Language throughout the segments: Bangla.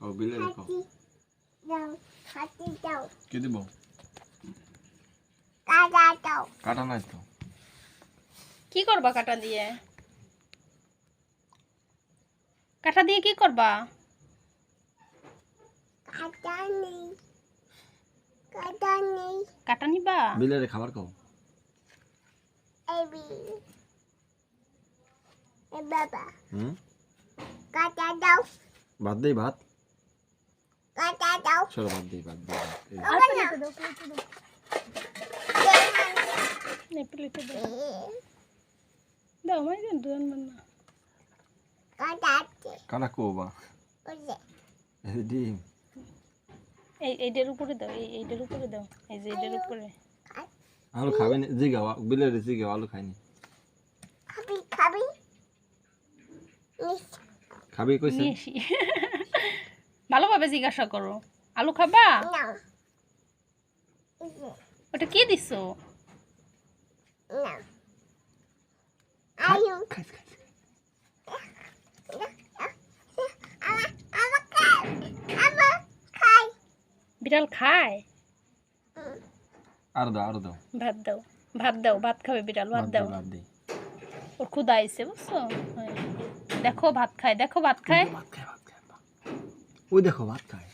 কও বিলের কও দাও হাতি দাও কি দিব কাটা দাও কাটা নাই তো কি করবা কাটা দিয়ে কি করবা কাটা নেই কাটা নেই কাটা নিবা বিলের খাবার কও এবি এ বাবা কাটা দাও ভাত দেই ভাত কাটা দাও চলো ভাত দেই ভাত দেই আর প্লেটে দাও নে প্লেটে দাও দাও মাই দেন দুন মান্না কাটা কানা কোবা ওরে এই ডিম এইটার উপরে দাও এইটার উপরে দাও এই যে এইটার উপরে আলু খাবে না জিগাও বিলের জিগাও আলু খাইনি খাবি খাবি নিস খাবি কইছে নিয়েছি ভালোভাবে জিজ্ঞাসা করো আলু খাবা না ওটা কি দিছো না আয়ু খাইছ খাইছ আমার খাই বিড়াল খায় আর দাও ভাত দাও ভাত খাবে বিড়াল ভাত দাও ভাত দেই ওর ক্ষুধা আইছে বুঝছো হ্যাঁ। দেখো ভাত খায় ভাত খায় ওই দেখো ভাত খায়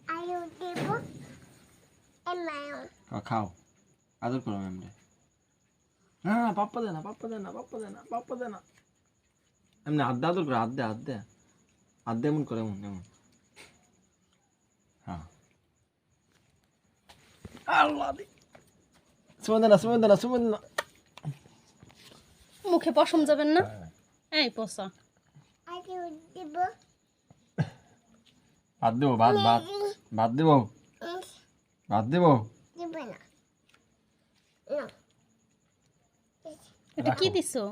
আয়ু দেব এমাও খাও আদর করো ম্যাম রে না পাপ্পা দে না এমনি হাত দে আদর করে হাত দে এমন করে এমন হ্যাঁ আল্লাহ দি সুমন দে না মুখে পশম যাবেন না এই পচা আয়ু দেব ভাত দেবো ভাত দেবো ভাত দেবো দেব না না এটা কি দিছো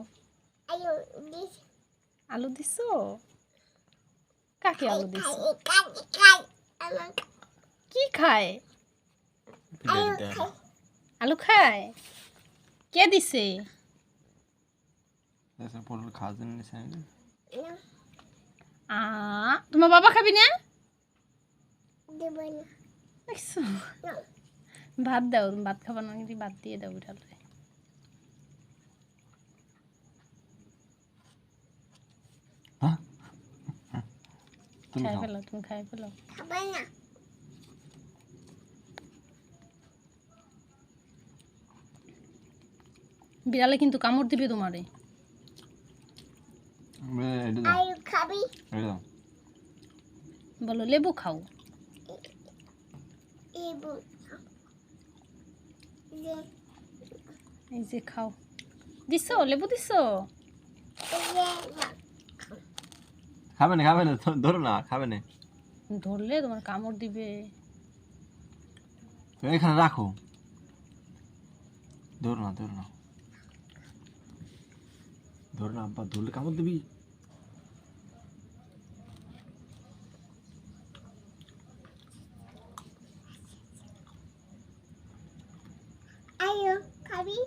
আয়ু দিস আলু দিছো কাকে আলু দিছো খাই আমার কি খায় আয়ু খাই আলু খায় কে দিছে ऐसा पोल खाजन नहीं साइड না তোমার বাবা খাবি না দেব না দেখছো না ভাত দাও ভাত খাবার না কিন্তু ভাত দিয়ে দাও বিড়ালে हाँ तुम খাই खाओ ফেলো তুমি খাই ফেলো খাবে না বিড়ালে কিন্তু কামড় দিবে তোমারে मैं एडे दो আয়ু খাবি एडे दो বলো লেবু খাও এবু যে এই যে খাও দিছো লেবু দিছো যে खावे ना धरो ना खावे ना ধরলে তোমার কামড় দিবে এখানে রাখো ধরো না আব্বা ধরলে কামড় দিবি আয়ু খাবি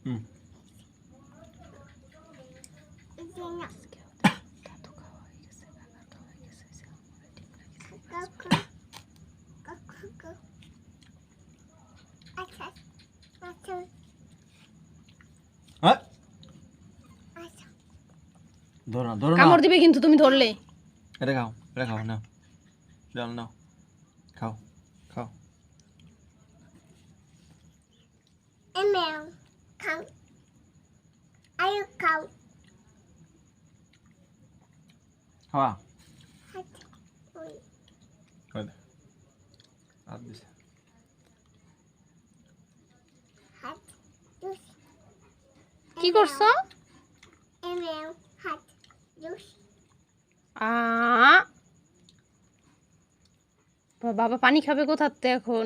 হুম যে না কাকু আচ্ছা হ্যাঁ আচ্ছা ধরো না কামড় দিবে কিন্তু তুমি ধরলে এটা খাও নাও নাও খাও এমেও খাও আয়ু খাও খাওয়া হাত ওই আর দিছে হাত জুস কি করছো এমেও হাত জুস বাবা পানি খাবে কোথাতে এখন